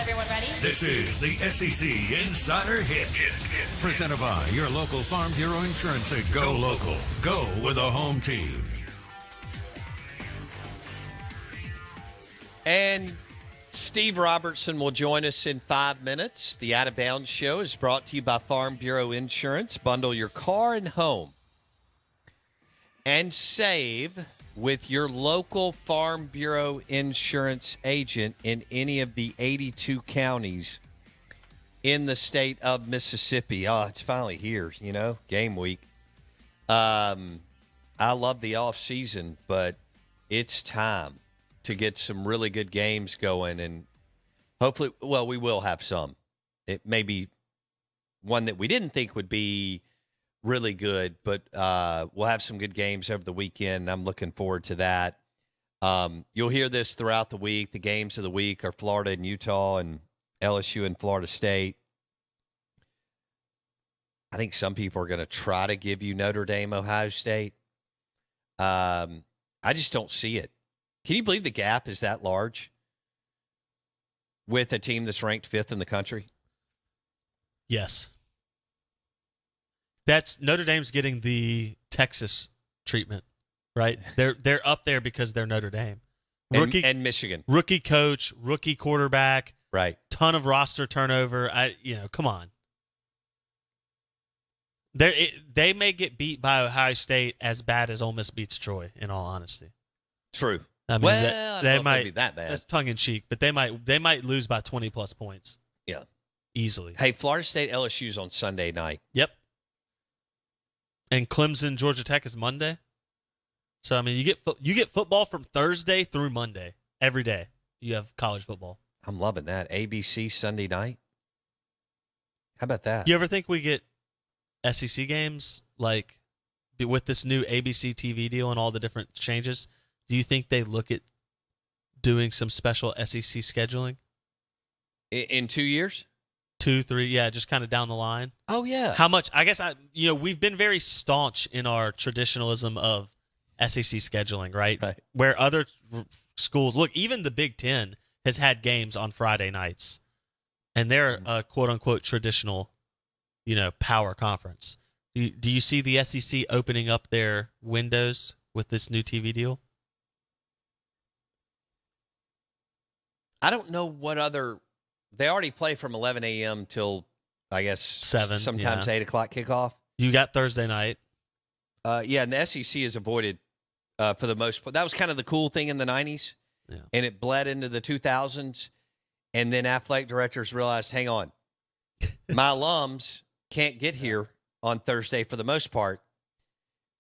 Everyone ready? This is the SEC Insider Hit. Presented by your local Farm Bureau Insurance agent. Go local. Go with a home team. And Steve Robertson will join us in 5 minutes. The Out of Bounds Show is brought to you by Farm Bureau Insurance. Bundle your car and home and save with your local Farm Bureau Insurance agent in any of the 82 counties in the state of Mississippi. Oh, it's finally here, game week. I love the off season, but it's time to get some really good games going, and hopefully, we will have some. It may be one that we didn't think would be really good, but we'll have some good games over the weekend. I'm looking forward to that. You'll hear this throughout the week. The games of the week are Florida and Utah and LSU and Florida State. I think some people are going to try to give you Notre Dame, Ohio State. I just don't see it. Can you believe the gap is that large with a team that's ranked 5th in the country? Yes. That's Notre Dame's getting the Texas treatment, right? They're up there because they're Notre Dame. Rookie and Michigan. Rookie coach, rookie quarterback. Right. Ton of roster turnover. Come on. They may get beat by Ohio State as bad as Ole Miss beats Troy, in all honesty. True. I mean, I don't know if it'd be that bad. That's tongue in cheek, but they might lose by 20+ points. Yeah. Easily. Hey, Florida State LSU's on Sunday night. Yep. And Clemson Georgia Tech is Monday. So I mean, you get football from Thursday through Monday. Every day you have college football. I'm loving that. ABC Sunday night. How about that? You ever think we get SEC games like with this new ABC TV deal and all the different changes? Do you think they look at doing some special SEC scheduling? In 2 years? 2, 3, yeah, just kind of down the line. Oh, yeah. How much? I guess we've been very staunch in our traditionalism of SEC scheduling, right? Right. Where other schools, look, even the Big Ten has had games on Friday nights, and they're a quote-unquote traditional, power conference. Do you see the SEC opening up their windows with this new TV deal? I don't know what other – they already play from 11 a.m. till, I guess, 7, sometimes 8 o'clock kickoff. You got Thursday night. And the SEC is avoided for the most part. That was kind of the cool thing in the 90s, and it bled into the 2000s. And then athletic directors realized, hang on, my alums can't get here on Thursday for the most part.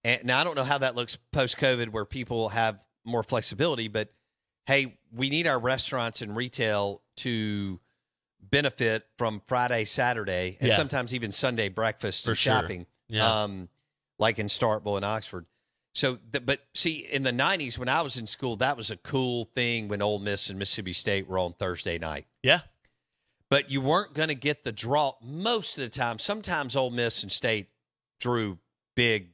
And now I don't know how that looks post-COVID where people have more flexibility, but hey, we need our restaurants and retail to benefit from Friday, Saturday, and sometimes even Sunday breakfast and shopping, like in Starkville and Oxford. So, but see, in the 90s when I was in school, that was a cool thing when Ole Miss and Mississippi State were on Thursday night. Yeah. But you weren't going to get the draw most of the time. Sometimes Ole Miss and State drew big.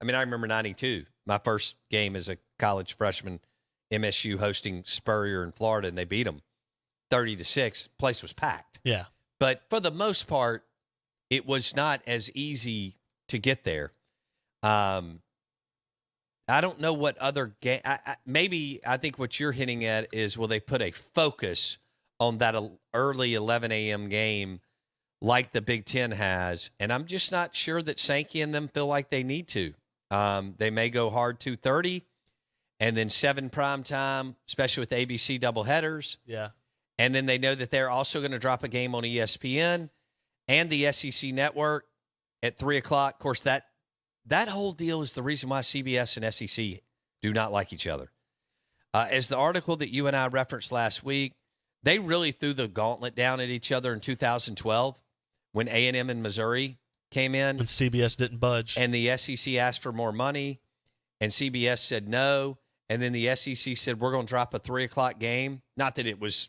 I mean, I remember 92, my first game as a college freshman, MSU hosting Spurrier in Florida, and they beat them 30-6. Place was packed. Yeah. But for the most part, it was not as easy to get there. I don't know what other game. Maybe I think what you're hinting at is, will they put a focus on that early 11 a.m. game like the Big Ten has? And I'm just not sure that Sankey and them feel like they need to. They may go hard 2:30 and then 7 prime time, especially with ABC doubleheaders. Yeah. And then they know that they're also going to drop a game on ESPN and the SEC network at 3 o'clock. Of course, that whole deal is the reason why CBS and SEC do not like each other. As the article that you and I referenced last week, they really threw the gauntlet down at each other in 2012 when A&M and Missouri came in. When CBS didn't budge. And the SEC asked for more money, and CBS said no. And then the SEC said, we're going to drop a 3 o'clock game. Not that it was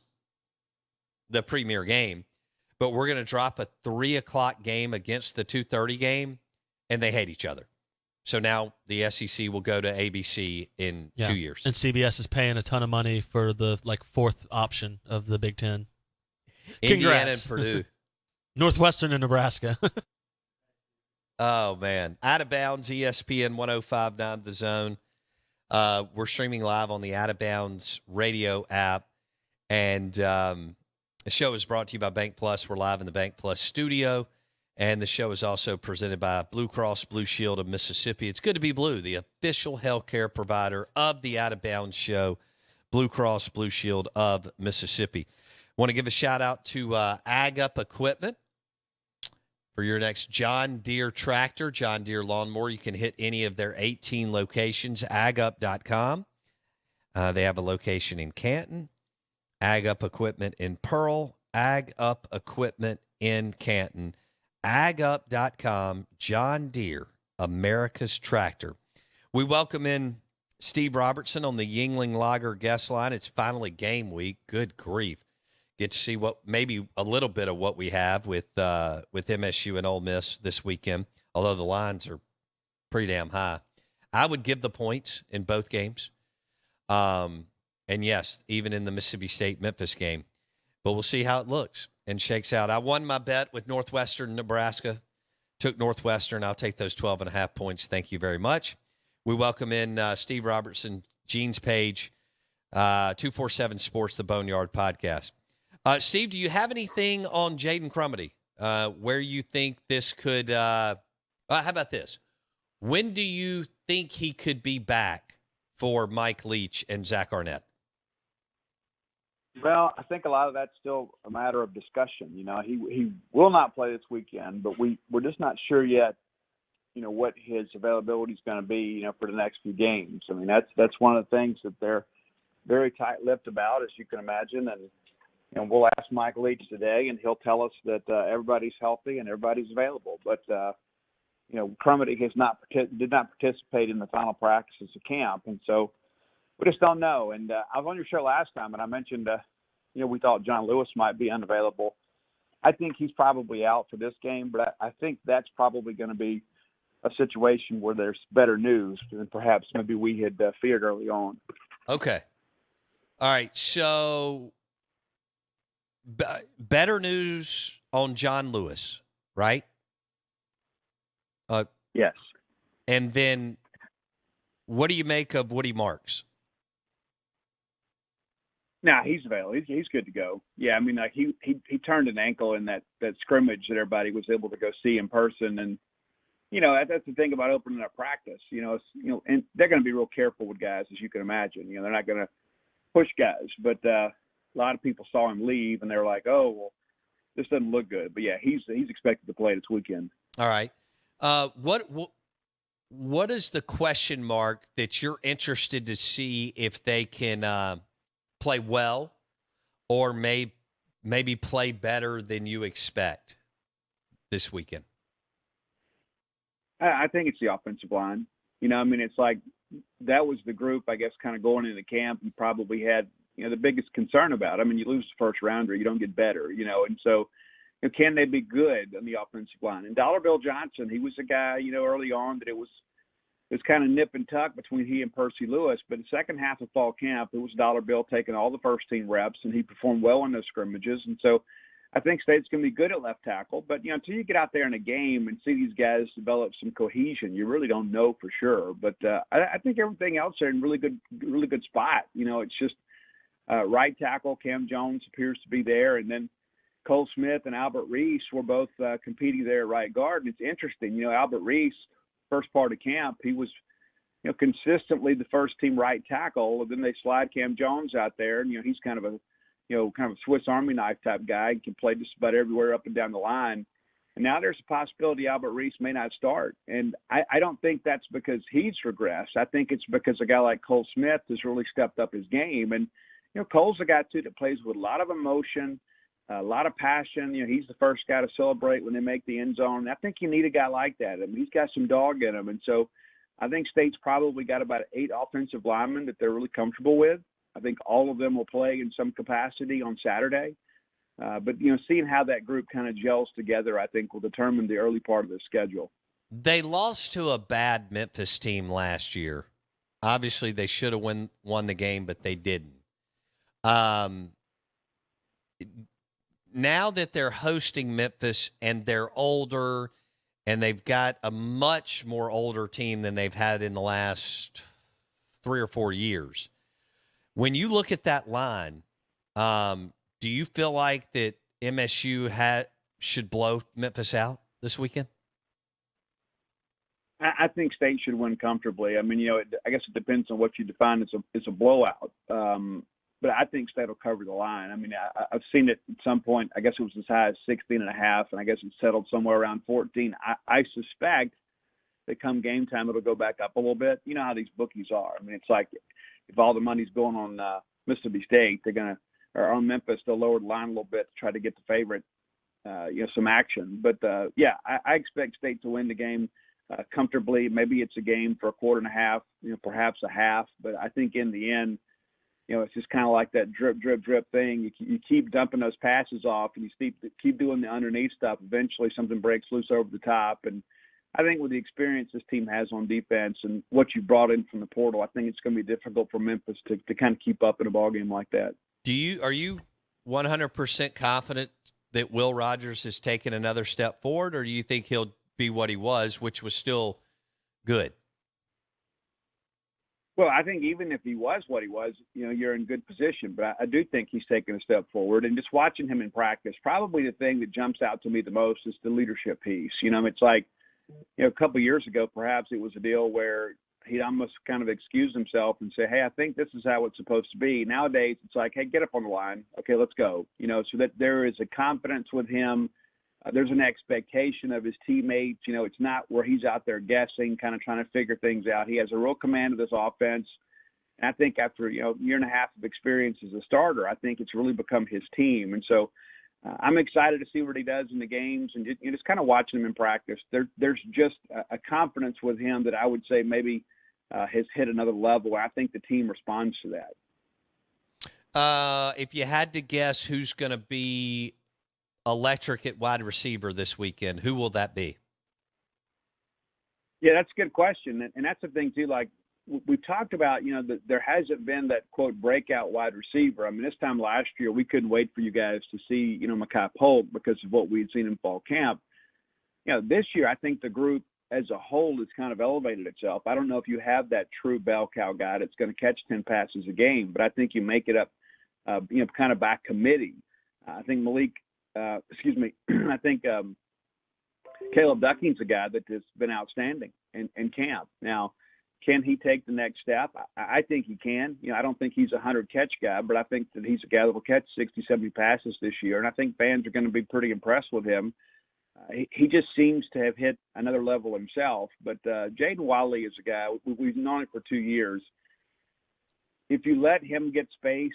the premier game, but we're going to drop a 3 o'clock game against the 2:30 game, and they hate each other. So now the SEC will go to ABC in 2 years. And CBS is paying a ton of money for the fourth option of the Big Ten. Indiana and Congrats. Purdue. Northwestern and Nebraska. Oh, man. Out of Bounds, ESPN 105.9 The Zone. We're streaming live on the Out of Bounds radio app. And the show is brought to you by Bank Plus. We're live in the Bank Plus studio. And the show is also presented by Blue Cross Blue Shield of Mississippi. It's good to be blue, the official healthcare provider of the Out of Bounds show, Blue Cross Blue Shield of Mississippi. Want to give a shout out to Ag Up Equipment for your next John Deere tractor, John Deere lawnmower. You can hit any of their 18 locations, agup.com. They have a location in Canton, Ag Up Equipment in Pearl, Ag Up Equipment in Canton. agup.com, John Deere, America's tractor. We welcome in Steve Robertson on the Yuengling Lager guest line. It's finally game week. Good grief. Get to see maybe a little bit of what we have with MSU and Ole Miss this weekend, although the lines are pretty damn high. I would give the points in both games. And yes, even in the Mississippi State-Memphis game. But we'll see how it looks and shakes out. I won my bet with Northwestern, Nebraska. Took Northwestern. I'll take those 12.5 points. Thank you very much. We welcome in Steve Robertson, Gene's Page, 247 Sports, the Boneyard Podcast. Steve, do you have anything on Jaden Crumedy where you think this could how about this? When do you think he could be back for Mike Leach and Zach Arnett? Well, I think a lot of that's still a matter of discussion. You know, he will not play this weekend, but we're just not sure yet, you know, what his availability is going to be, you know, for the next few games. I mean, that's one of the things that they're very tight-lipped about, as you can imagine. And we'll ask Mike Leach today, and he'll tell us that everybody's healthy and everybody's available. But you know, Crumedy did not participate in the final practices of camp, and so we just don't know. And I was on your show last time, and I mentioned, you know, we thought John Lewis might be unavailable. I think he's probably out for this game, but I think that's probably going to be a situation where there's better news than perhaps maybe we had feared early on. Okay. All right. So better news on John Lewis, right? Yes. And then what do you make of Woody Marks? No, he's available. He's good to go. Yeah, I mean, like he turned an ankle in that scrimmage that everybody was able to go see in person, and you know that's the thing about opening up practice. You know, and they're going to be real careful with guys, as you can imagine. You know, they're not going to push guys, but a lot of people saw him leave, and they were like, "Oh, well, this doesn't look good." But yeah, he's expected to play this weekend. All right. What is the question mark that you're interested to see if they can play well or maybe play better than you expect this weekend? I think it's the offensive line. You know, I mean, it's like that was the group, I guess, kind of going into camp you probably had, you know, the biggest concern about. I mean, you lose the first rounder, you don't get better, you know, and so you know, can they be good on the offensive line? And Dollar Bill Johnson, he was a guy, you know, early on that it was kind of nip and tuck between he and Percy Lewis. But in the second half of fall camp, it was Dollar Bill taking all the first-team reps, and he performed well in those scrimmages. And so I think State's going to be good at left tackle. But, you know, until you get out there in a game and see these guys develop some cohesion, you really don't know for sure. But I think everything else are in really good spot. You know, it's just right tackle, Cam Jones appears to be there. And then Cole Smith and Albert Reese were both competing there at right guard. And it's interesting, you know, Albert Reese, first part of camp, he was, you know, consistently the first team right tackle. And then they slide Cam Jones out there, and you know he's kind of a Swiss Army knife type guy. He can play just about everywhere up and down the line. And now there's a possibility Albert Reese may not start. And I don't think that's because he's regressed. I think it's because a guy like Cole Smith has really stepped up his game. And you know, Cole's a guy too that plays with a lot of emotion, a lot of passion. You know, he's the first guy to celebrate when they make the end zone. I think you need a guy like that. I mean, he's got some dog in him. And so I think State's probably got about 8 offensive linemen that they're really comfortable with. I think all of them will play in some capacity on Saturday. But, you know, seeing how that group kind of gels together, I think will determine the early part of the schedule. They lost to a bad Memphis team last year. Obviously, they should have won the game, but they didn't. now that they're hosting Memphis and they're older and they've got a much more older team than they've had in the last 3 or 4 years, when you look at that line, do you feel like that MSU should blow Memphis out this weekend? I think State should win comfortably. I mean, I guess it depends on what you define as a blowout. But I think State will cover the line. I mean, I've seen it at some point. I guess it was as high as 16.5, and I guess it settled somewhere around 14. I suspect that come game time it'll go back up a little bit. You know how these bookies are. I mean, it's like if all the money's going on Mississippi State, or on Memphis, they'll lower the line a little bit to try to get the favorite, some action. But I expect State to win the game comfortably. Maybe it's a game for a quarter and a half, perhaps a half. But I think in the end, it's just kind of like that drip, drip, drip thing. You keep dumping those passes off, and you keep doing the underneath stuff. Eventually, something breaks loose over the top. And I think with the experience this team has on defense and what you brought in from the portal, I think it's going to be difficult for Memphis to kind of keep up in a ballgame like that. Are you 100% confident that Will Rogers has taken another step forward, or do you think he'll be what he was, which was still good? Well, I think even if he was what he was, you're in good position. But I do think he's taken a step forward. And just watching him in practice, probably the thing that jumps out to me the most is the leadership piece. It's like, a couple of years ago, perhaps it was a deal where he'd almost kind of excuse himself and say, hey, I think this is how it's supposed to be. Nowadays, it's like, hey, get up on the line. Okay, let's go. So that there is a confidence with him. There's an expectation of his teammates. It's not where he's out there guessing, kind of trying to figure things out. He has a real command of this offense. And I think after, year and a half of experience as a starter, I think it's really become his team. And so I'm excited to see what he does in the games and just kind of watching him in practice. There's just a confidence with him that I would say maybe has hit another level. I think the team responds to that. If you had to guess who's going to be electric at wide receiver this weekend, who will that be? Yeah, that's a good question. And that's the thing, too, like we've talked about, that there hasn't been that, quote, breakout wide receiver. I mean, this time last year, we couldn't wait for you guys to see, Mekhi Polk because of what we'd seen in fall camp. This year, I think the group as a whole has kind of elevated itself. I don't know if you have that true bell cow guy that's going to catch 10 passes a game, but I think you make it up, kind of by committee. I think I think Caleb Ducking's a guy that has been outstanding in camp. Now, can he take the next step? I think he can. I don't think he's a 100-catch guy, but I think that he's a guy that will catch 60, 70 passes this year, and I think fans are going to be pretty impressed with him. He just seems to have hit another level himself. But Jaden Wiley is a guy, we've known him for 2 years. If you let him get space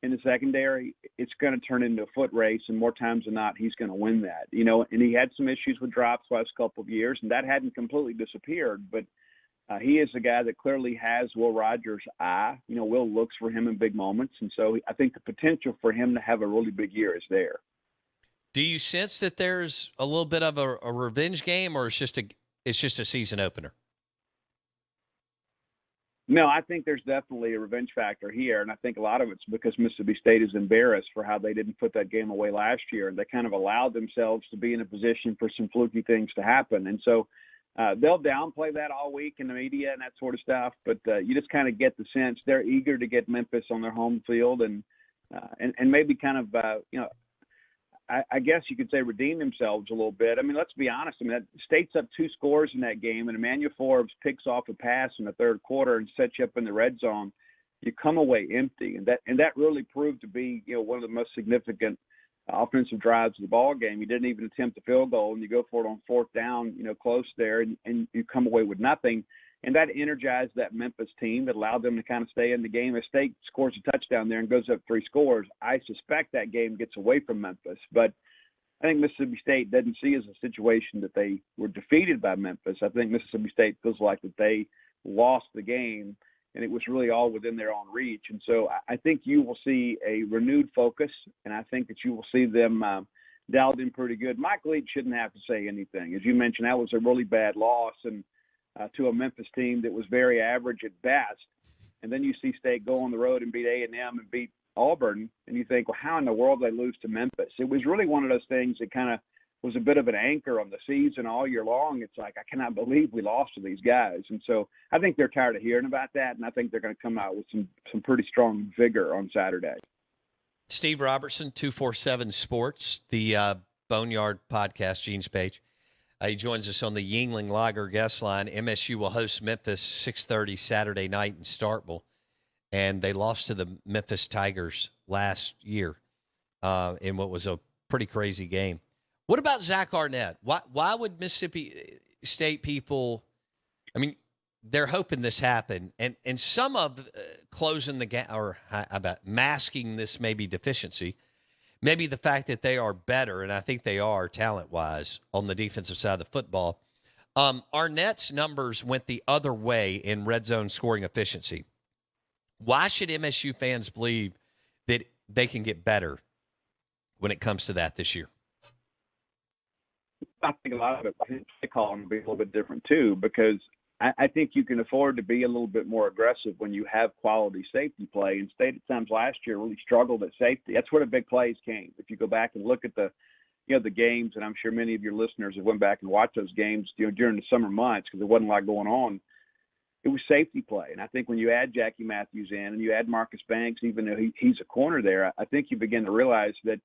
in the secondary, it's going to turn into a foot race, and more times than not, he's going to win that. And he had some issues with drops last couple of years, and that hadn't completely disappeared. But he is a guy that clearly has Will Rogers' eye. Will looks for him in big moments, and so I think the potential for him to have a really big year is there. Do you sense that there's a little bit of a revenge game, or it's just a season opener? No, I think there's definitely a revenge factor here, and I think a lot of it's because Mississippi State is embarrassed for how they didn't put that game away last year, and they kind of allowed themselves to be in a position for some fluky things to happen. And so they'll downplay that all week in the media and that sort of stuff, but you just kind of get the sense they're eager to get Memphis on their home field and maybe kind of, I guess you could say redeem themselves a little bit. I mean, let's be honest. I mean, that State's up 2 scores in that game, and Emmanuel Forbes picks off a pass in the third quarter and sets you up in the red zone. You come away empty, and that really proved to be, one of the most significant offensive drives of the ball game. You didn't even attempt a field goal, and you go for it on 4th down, close there, and you come away with nothing. And that energized that Memphis team that allowed them to kind of stay in the game. If State scores a touchdown there and goes up 3 scores, I suspect that game gets away from Memphis. But I think Mississippi State doesn't see it as a situation that they were defeated by Memphis. I think Mississippi State feels like that they lost the game, and it was really all within their own reach. And so I think you will see a renewed focus, and I think that you will see them dialed in pretty good. Mike Leach shouldn't have to say anything. As you mentioned, that was a really bad loss, and to a Memphis team that was very average at best. And then you see State go on the road and beat A&M and beat Auburn, and you think, well, how in the world did they lose to Memphis? It was really one of those things that kind of was a bit of an anchor on the season all year long. It's like, I cannot believe we lost to these guys. And so I think they're tired of hearing about that, and I think they're going to come out with some pretty strong vigor on Saturday. Steve Robertson, 247 Sports, the Boneyard Podcast, Gene's page. He joins us on the Yuengling Lager guest line. MSU will host Memphis 6:30 Saturday night in Starkville, and they lost to the Memphis Tigers last year in what was a pretty crazy game. What about Zach Arnett? Why would Mississippi State people? I mean, they're hoping this happened, and some of closing the gap or about masking this maybe deficiency. Maybe the fact that they are better, and I think they are talent-wise on the defensive side of the football. Arnett's numbers went the other way in red zone scoring efficiency. Why should MSU fans believe that they can get better when it comes to that this year? I think a lot of it, I think play calling will be a little bit different too, because I think you can afford to be a little bit more aggressive when you have quality safety play. And State at times last year really struggled at safety. That's where the big plays came. If you go back and look at the games, and I'm sure many of your listeners have went back and watched those games, during the summer months because there wasn't a lot going on. It was safety play. And I think when you add Jackie Matthews in and you add Marcus Banks, even though he's a corner there, I think you begin to realize that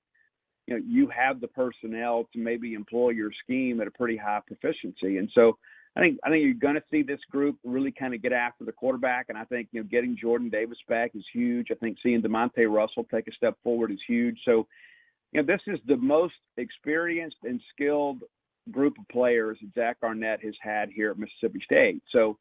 you have the personnel to maybe employ your scheme at a pretty high proficiency. And so I think you're going to see this group really kind of get after the quarterback. And I think, getting Jordan Davis back is huge. I think seeing DeMonte Russell take a step forward is huge. So, this is the most experienced and skilled group of players that Zach Arnett has had here at Mississippi State. So,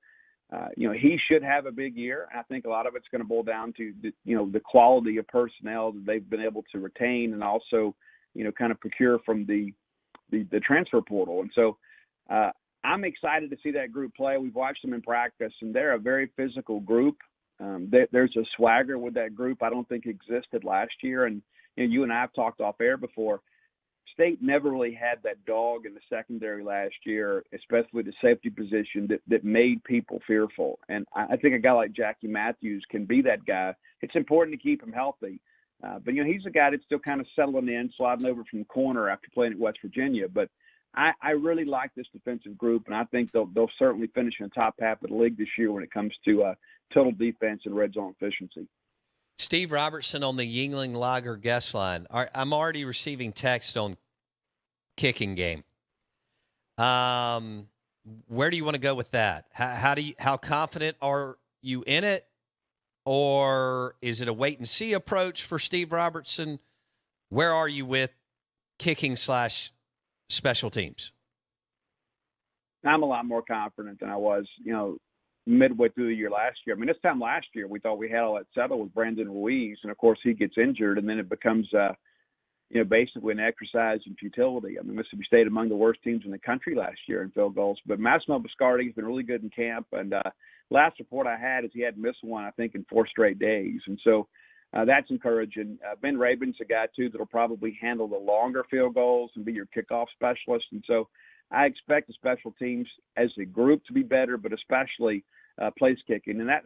he should have a big year. And I think a lot of it's going to boil down to, the quality of personnel that they've been able to retain and also, kind of procure from the transfer portal. And so, I'm excited to see that group play. We've watched them in practice, and they're a very physical group. There's a swagger with that group I don't think existed last year. And you and I have talked off air before. State never really had that dog in the secondary last year, especially the safety position that made people fearful. And I think a guy like Jackie Matthews can be that guy. It's important to keep him healthy. But he's a guy that's still kind of settling in, sliding over from the corner after playing at West Virginia. But I really like this defensive group, and I think they'll certainly finish in the top half of the league this year when it comes to total defense and red zone efficiency. Steve Robertson on the Yuengling Lager guest line. I'm already receiving text on kicking game. Where do you want to go with that? How confident are you in it, or is it a wait and see approach for Steve Robertson? Where are you with kicking / special teams? I'm a lot more confident than I was, midway through the year last year. I mean, this time last year, we thought we had all that settled with Brandon Ruiz, and of course he gets injured, and then it becomes, basically an exercise in futility. I mean, Mississippi State among the worst teams in the country last year in field goals, but Massimo Biscardi has been really good in camp, and last report I had is he hadn't missed one, I think, in 4 straight days, and so that's encouraging. Ben Rabin's a guy, too, that'll probably handle the longer field goals and be your kickoff specialist. And so I expect the special teams as a group to be better, but especially place kicking. And that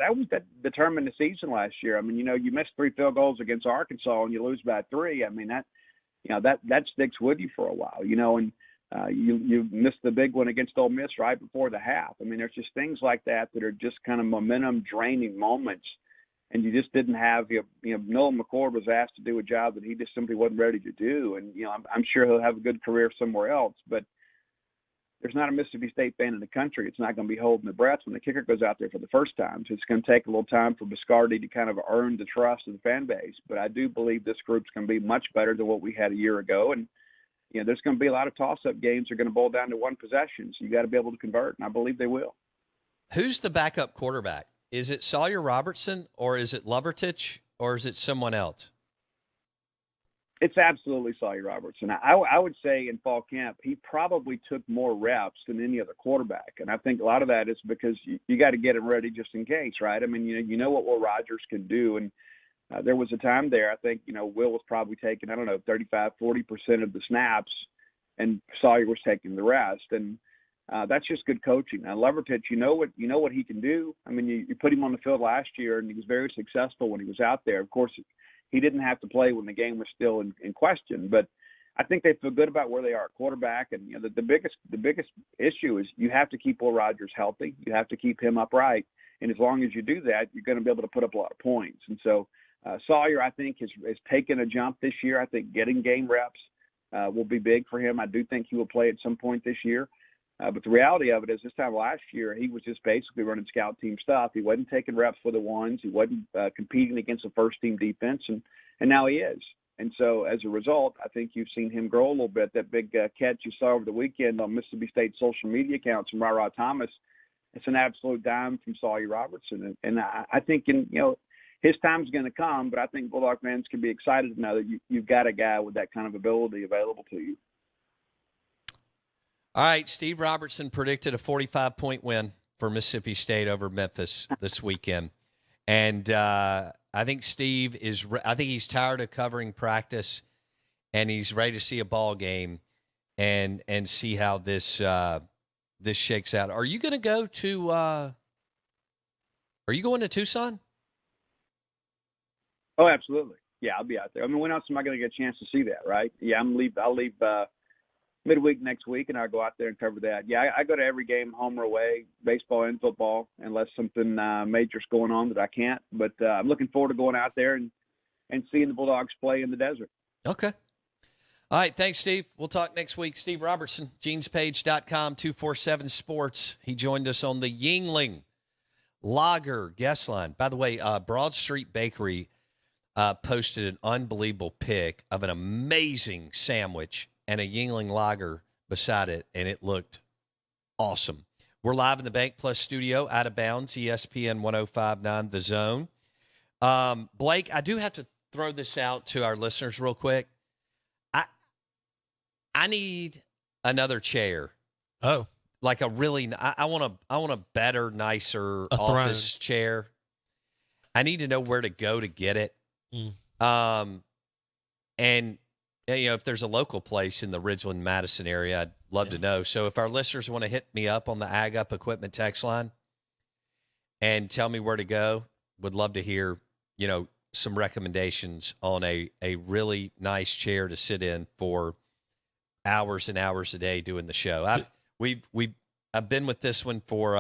determined the season last year. I mean, you missed 3 field goals against Arkansas and you lose by 3. I mean, that sticks with you for a while, and you missed the big one against Ole Miss right before the half. I mean, there's just things like that are just kind of momentum draining moments. And you just didn't have, Noah McCord was asked to do a job that he just simply wasn't ready to do. And, I'm sure he'll have a good career somewhere else. But there's not a Mississippi State fan in the country. It's not going to be holding their breath when the kicker goes out there for the first time. So it's going to take a little time for Biscardi to kind of earn the trust of the fan base. But I do believe this group's going to be much better than what we had a year ago. And, there's going to be a lot of toss-up games that are going to boil down to one possession. So you got to be able to convert, and I believe they will. Who's the backup quarterback? Is it Sawyer Robertson, or is it Lovertich, or is it someone else? It's absolutely Sawyer Robertson. I would say in fall camp, he probably took more reps than any other quarterback. And I think a lot of that is because you got to get him ready just in case, right? I mean, you know what Will Rogers can do. And there was a time there, I think, Will was probably taking, 35, 40% of the snaps, and Sawyer was taking the rest. And that's just good coaching. Now, Lovertich, you know what he can do. I mean, you put him on the field last year, and he was very successful when he was out there. Of course, he didn't have to play when the game was still in question. But I think they feel good about where they are at quarterback. And you know, the biggest issue is you have to keep Will Rogers healthy. You have to keep him upright. And as long as you do that, you're going to be able to put up a lot of points. And so Sawyer, I think, has taken a jump this year. I think getting game reps will be big for him. I do think he will play at some point this year. But the reality of it is this time last year, he was just basically running scout team stuff. He wasn't taking reps for the ones. He wasn't competing against the first-team defense, and now he is. And so as a result, I think you've seen him grow a little bit. That big catch you saw over the weekend on Mississippi State social media accounts from Ra Thomas, it's an absolute dime from Sawyer Robertson. And I think, his time's going to come, but I think Bulldog fans can be excited to know that you've got a guy with that kind of ability available to you. All right, Steve Robertson predicted a 45-point win for Mississippi State over Memphis this weekend. And I think Steve he's tired of covering practice, and he's ready to see a ball game and see how this shakes out. Are you going to go to are you going to Tucson? Oh, absolutely. Yeah, I'll be out there. I mean, when else am I going to get a chance to see that, right? Yeah, I'll leave midweek next week, and I'll go out there and cover that. Yeah, I go to every game, home or away, baseball and football, unless something major's going on that I can't. But I'm looking forward to going out there and seeing the Bulldogs play in the desert. Okay. All right, thanks, Steve. We'll talk next week. Steve Robertson, genespage.com, 247 Sports. He joined us on the Yuengling Lager guest line. By the way, Broad Street Bakery posted an unbelievable pic of an amazing sandwich and a Yuengling Lager beside it, and it looked awesome. We're live in the Bank Plus studio, Out of Bounds, ESPN 105.9 The Zone. Blake, I do have to throw this out to our listeners real quick. I need another chair. Oh, like a really, I want a better, nicer office chair. I need to know where to go to get it. And if there's a local place in the Ridgeland, Madison area, I'd love to know. So if our listeners want to hit me up on the Ag Up Equipment text line and tell me where to go, would love to hear, some recommendations on a really nice chair to sit in for hours and hours a day doing the show. I've been with this one for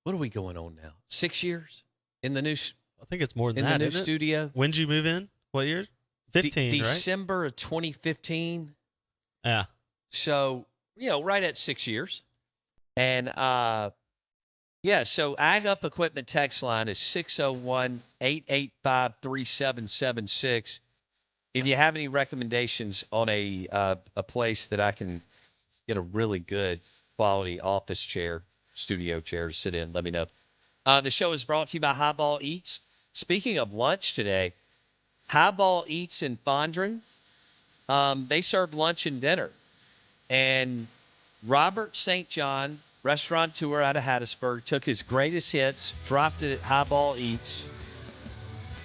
what are we going on now? 6 years in the new. I think it's more than that. In the new studio. When did you move in? What year? 15, December of 2015. Yeah. So right at 6 years, and so Ag Up Equipment text line is 601-885-3776. If you have any recommendations on a place that I can get a really good quality office chair, studio chair to sit in, let me know. The show is brought to you by Highball Eats. Speaking of lunch today, Highball Eats in Fondren, they serve lunch and dinner. And Robert St. John, restaurateur out of Hattiesburg, took his greatest hits, dropped it at Highball Eats.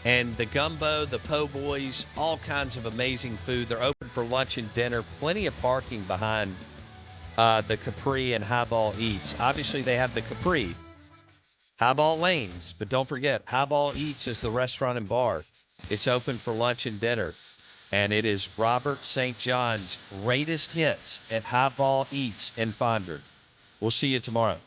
And the gumbo, the po' boys, all kinds of amazing food. They're open for lunch and dinner. Plenty of parking behind the Capri and Highball Eats. Obviously, they have the Capri, Highball Lanes. But don't forget, Highball Eats is the restaurant and bar. It's open for lunch and dinner. And it is Robert St. John's greatest hits at Highball Eats in Fondren. We'll see you tomorrow.